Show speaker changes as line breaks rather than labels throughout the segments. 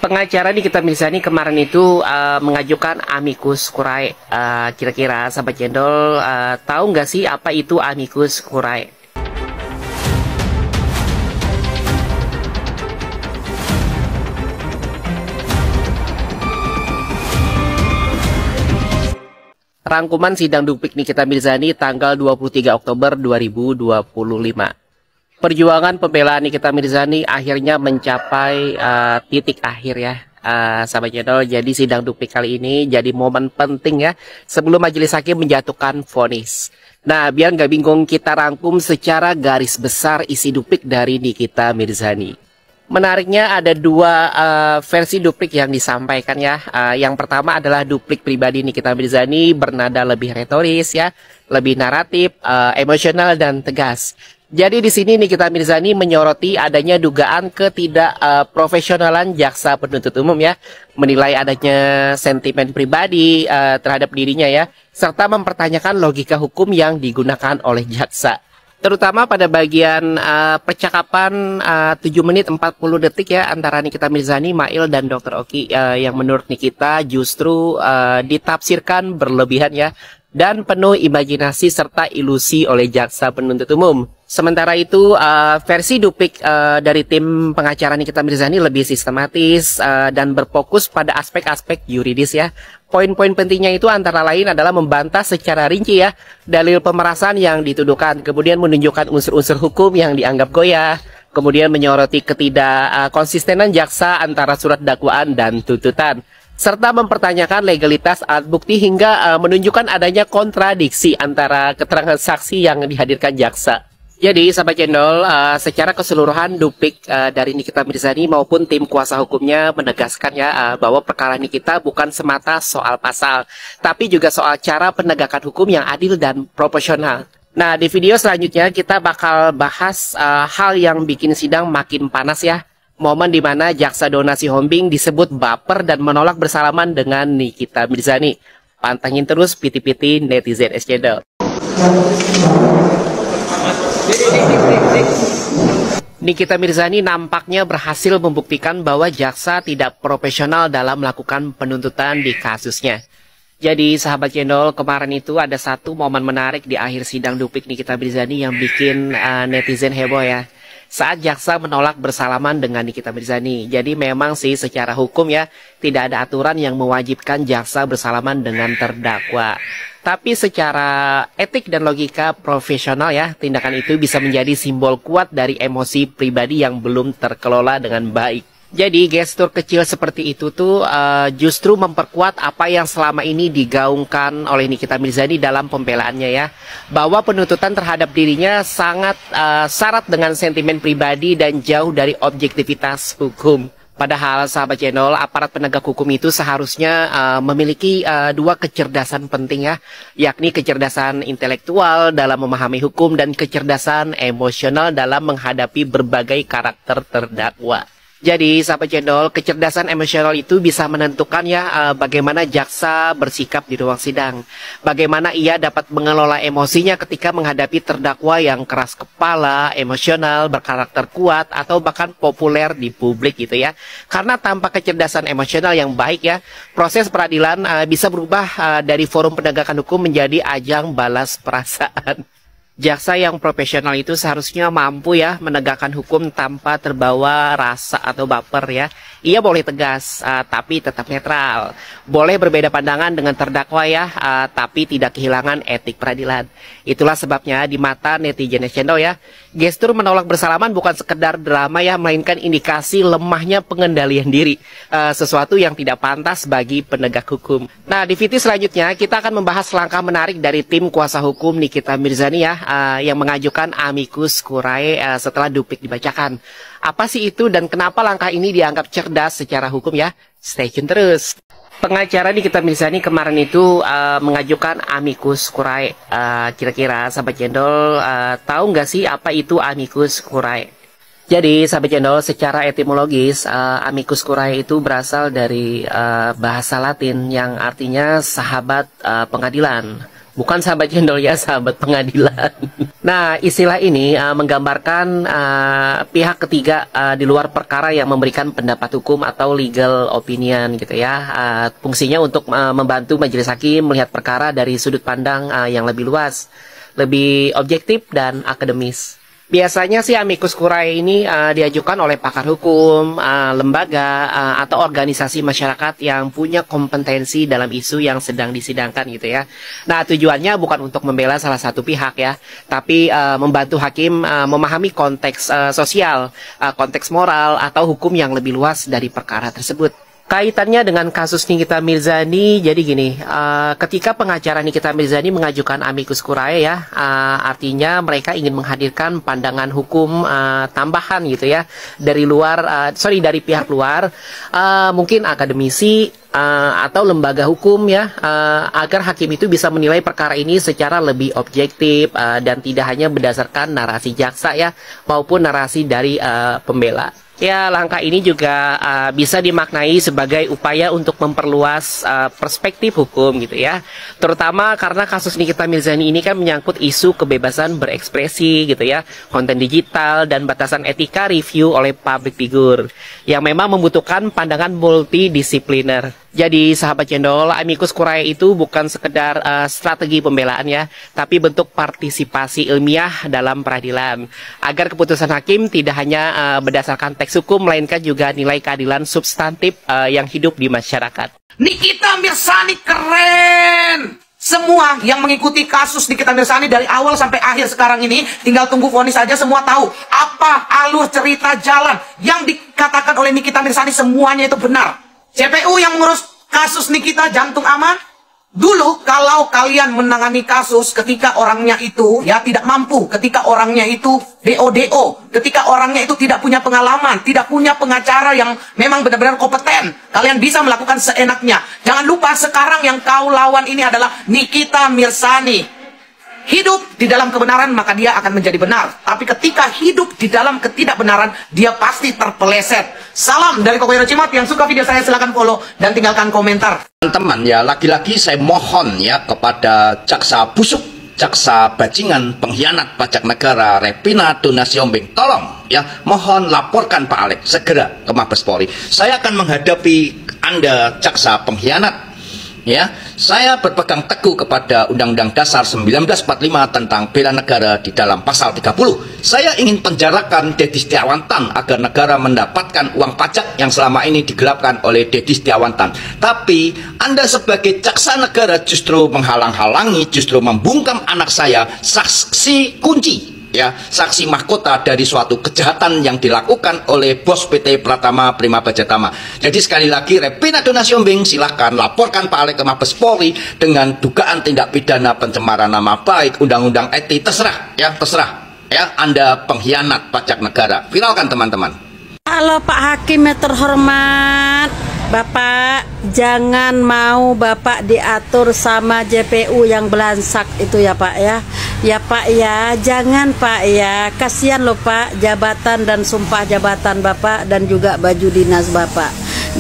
Pengacara di Kitab Mirzani kemarin itu mengajukan amicus curiae. Kira-kira sahabat cendol tahu nggak sih apa itu amicus curiae? Rangkuman sidang duplik Nikita Mirzani tanggal 23 Oktober 2025. Perjuangan pembelaan Nikita Mirzani akhirnya mencapai titik akhir ya, sahabat channel. Jadi sidang duplik kali ini jadi momen penting ya sebelum majelis hakim menjatuhkan vonis. Nah, biar nggak bingung, kita rangkum secara garis besar isi duplik dari Nikita Mirzani. Menariknya ada dua versi duplik yang disampaikan ya. Yang pertama adalah duplik pribadi Nikita Mirzani bernada lebih retoris ya, lebih naratif, emosional dan tegas. Jadi di sini Nikita Mirzani menyoroti adanya dugaan ketidakprofesionalan jaksa penuntut umum ya, menilai adanya sentimen pribadi terhadap dirinya ya, serta mempertanyakan logika hukum yang digunakan oleh jaksa. Terutama pada bagian percakapan 7 menit 40 detik ya antara Nikita Mirzani, Mail dan Dr. Oki yang menurut Nikita justru ditafsirkan berlebihan ya dan penuh imajinasi serta ilusi oleh jaksa penuntut umum. Sementara itu versi duplik dari tim pengacara Nikita Mirzani lebih sistematis dan berfokus pada aspek-aspek yuridis ya. Poin-poin pentingnya itu antara lain adalah membantah secara rinci ya dalil pemerasan yang dituduhkan, kemudian menunjukkan unsur-unsur hukum yang dianggap goyah, kemudian menyoroti ketidakkonsistenan jaksa antara surat dakwaan dan tuntutan, serta mempertanyakan legalitas alat bukti hingga menunjukkan adanya kontradiksi antara keterangan saksi yang dihadirkan jaksa. Jadi sahabat channel, secara keseluruhan duplik dari Nikita Mirzani maupun tim kuasa hukumnya menegaskan ya bahwa perkara Nikita bukan semata soal pasal, tapi juga soal cara penegakan hukum yang adil dan proporsional. Nah, di video selanjutnya kita bakal bahas hal yang bikin sidang makin panas ya. Momen dimana jaksa Dona Sihombing disebut baper dan menolak bersalaman dengan Nikita Mirzani. Pantengin terus PT-PT netizen channel. Nikita Mirzani nampaknya berhasil membuktikan bahwa jaksa tidak profesional dalam melakukan penuntutan di kasusnya. Jadi sahabat channel, kemarin itu ada satu momen menarik di akhir sidang duplik Nikita Mirzani yang bikin netizen heboh ya. Saat jaksa menolak bersalaman dengan Nikita Mirzani. Jadi memang sih secara hukum ya tidak ada aturan yang mewajibkan jaksa bersalaman dengan terdakwa. Tapi secara etik dan logika profesional ya, tindakan itu bisa menjadi simbol kuat dari emosi pribadi yang belum terkelola dengan baik. Jadi gestur kecil seperti itu tuh justru memperkuat apa yang selama ini digaungkan oleh Nikita Mirzani dalam pembelaannya ya. Bahwa penuntutan terhadap dirinya sangat syarat dengan sentimen pribadi dan jauh dari objektivitas hukum. Padahal sahabat channel, aparat penegak hukum itu seharusnya memiliki dua kecerdasan penting ya, yakni kecerdasan intelektual dalam memahami hukum dan kecerdasan emosional dalam menghadapi berbagai karakter terdakwa. Jadi sahabat channel, kecerdasan emosional itu bisa menentukan ya bagaimana jaksa bersikap di ruang sidang. Bagaimana ia dapat mengelola emosinya ketika menghadapi terdakwa yang keras kepala, emosional, berkarakter kuat, atau bahkan populer di publik gitu ya. Karena tanpa kecerdasan emosional yang baik ya, proses peradilan bisa berubah dari forum penegakan hukum menjadi ajang balas perasaan. Jaksa yang profesional itu seharusnya mampu ya menegakkan hukum tanpa terbawa rasa atau baper ya. Ia boleh tegas tapi tetap netral. Boleh berbeda pandangan dengan terdakwa ya, tapi tidak kehilangan etik peradilan. Itulah sebabnya di mata netizen channel ya, gestur menolak bersalaman bukan sekedar drama ya, melainkan indikasi lemahnya pengendalian diri. Sesuatu yang tidak pantas bagi penegak hukum. Nah, di video selanjutnya kita akan membahas langkah menarik dari tim kuasa hukum Nikita Mirzani ya, yang mengajukan amicus curiae setelah duplik dibacakan. Apa sih itu dan kenapa langkah ini dianggap cerdas secara hukum ya? Stay tune terus. Pengacara Nikita Mirzani kemarin itu mengajukan amicus curiae. Kira-kira sahabat channel tahu nggak sih apa itu amicus curiae? Jadi sahabat channel, secara etimologis amicus curiae itu berasal dari bahasa Latin yang artinya sahabat pengadilan. Bukan sahabat cendol ya, sahabat pengadilan. Nah, istilah ini menggambarkan pihak ketiga di luar perkara yang memberikan pendapat hukum atau legal opinion gitu ya. Fungsinya untuk membantu majelis hakim melihat perkara dari sudut pandang yang lebih luas, lebih objektif dan akademis. Biasanya sih amicus curiae ini diajukan oleh pakar hukum, lembaga, atau organisasi masyarakat yang punya kompetensi dalam isu yang sedang disidangkan gitu ya. Nah, tujuannya bukan untuk membela salah satu pihak ya, tapi membantu hakim memahami konteks sosial, konteks moral, atau hukum yang lebih luas dari perkara tersebut. Kaitannya dengan kasus Nikita Mirzani, jadi gini, ketika pengacara Nikita Mirzani mengajukan amicus curiae ya, artinya mereka ingin menghadirkan pandangan hukum tambahan gitu ya, dari luar, dari pihak luar, mungkin akademisi atau lembaga hukum ya, agar hakim itu bisa menilai perkara ini secara lebih objektif dan tidak hanya berdasarkan narasi jaksa ya, maupun narasi dari pembela. Ya, langkah ini juga bisa dimaknai sebagai upaya untuk memperluas perspektif hukum gitu ya. Terutama karena kasus Nikita Mirzani ini kan menyangkut isu kebebasan berekspresi gitu ya, konten digital dan batasan etika review oleh public figure yang memang membutuhkan pandangan multidisipliner. Jadi sahabat cendol, amicus curiae itu bukan sekedar strategi pembelaan ya, tapi bentuk partisipasi ilmiah dalam peradilan. Agar keputusan hakim tidak hanya berdasarkan teks hukum, melainkan juga nilai keadilan substantif yang hidup di masyarakat.
Nikita Mirzani keren! Semua yang mengikuti kasus Nikita Mirzani dari awal sampai akhir sekarang ini, tinggal tunggu vonis saja, semua tahu apa alur cerita jalan. Yang dikatakan oleh Nikita Mirzani semuanya itu benar. JPU yang mengurus kasus Nikita jantung aman. Dulu kalau kalian menangani kasus ketika orangnya itu ya tidak mampu, ketika orangnya itu DO, ketika orangnya itu tidak punya pengalaman, tidak punya pengacara yang memang benar-benar kompeten, kalian bisa melakukan seenaknya. Jangan lupa sekarang yang kau lawan ini adalah Nikita Mirzani. Hidup di dalam kebenaran maka dia akan menjadi benar. Tapi ketika hidup di dalam ketidakbenaran, dia pasti terpeleset. Salam dari Koko Hero Cimat. Yang suka video saya silahkan follow dan tinggalkan komentar.
Teman-teman ya, lagi-lagi saya mohon ya kepada jaksa busuk, jaksa bajingan, pengkhianat pajak negara, Repina Donatiombing, tolong ya, mohon laporkan Pak Alex segera ke Mabes Polri. Saya akan menghadapi Anda jaksa pengkhianat. Ya, saya berpegang teguh kepada Undang-Undang Dasar 1945 tentang bela negara di dalam pasal 30. Saya ingin penjarakan Dedi Setiawan Tan agar negara mendapatkan uang pajak yang selama ini digelapkan oleh Dedi Setiawan Tan. Tapi Anda sebagai jaksa negara justru menghalang-halangi, justru membungkam anak saya, saksi kunci. Ya, saksi mahkota dari suatu kejahatan yang dilakukan oleh bos PT Pratama Prima Bajatama. Jadi sekali lagi, Repina Donatiombing, silahkan laporkan Pak Alex ke Mabes Polri dengan dugaan tindak pidana pencemaran nama baik, undang-undang IT, terserah ya, terserah ya, Anda pengkhianat pajak negara. Viralkan teman-teman.
Halo Pak Hakim yang terhormat, Bapak jangan mau Bapak diatur sama JPU yang belansak itu ya Pak ya. Ya Pak ya, jangan Pak ya, kasihan loh Pak, jabatan dan sumpah jabatan Bapak dan juga baju dinas Bapak.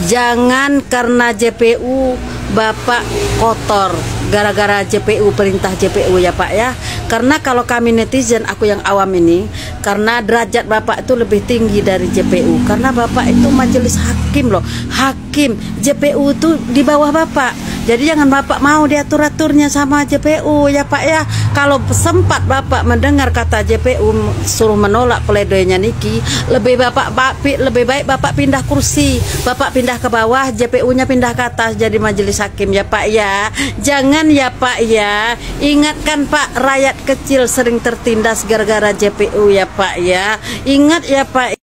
Jangan karena JPU Bapak kotor, gara-gara JPU, perintah JPU ya Pak ya. Karena kalau kami netizen, aku yang awam ini, karena derajat Bapak itu lebih tinggi dari JPU. Karena Bapak itu majelis hakim loh, hakim, JPU itu di bawah Bapak. Jadi jangan Bapak mau diatur-aturnya sama JPU ya Pak ya. Kalau sempat Bapak mendengar kata JPU suruh menolak pledoinya Niki, lebih baik Bapak pindah kursi, Bapak pindah ke bawah, JPU-nya pindah ke atas jadi majelis hakim ya Pak ya. Jangan ya Pak ya. Ingatkan Pak, rakyat kecil sering tertindas gara-gara JPU ya Pak ya. Ingat ya Pak.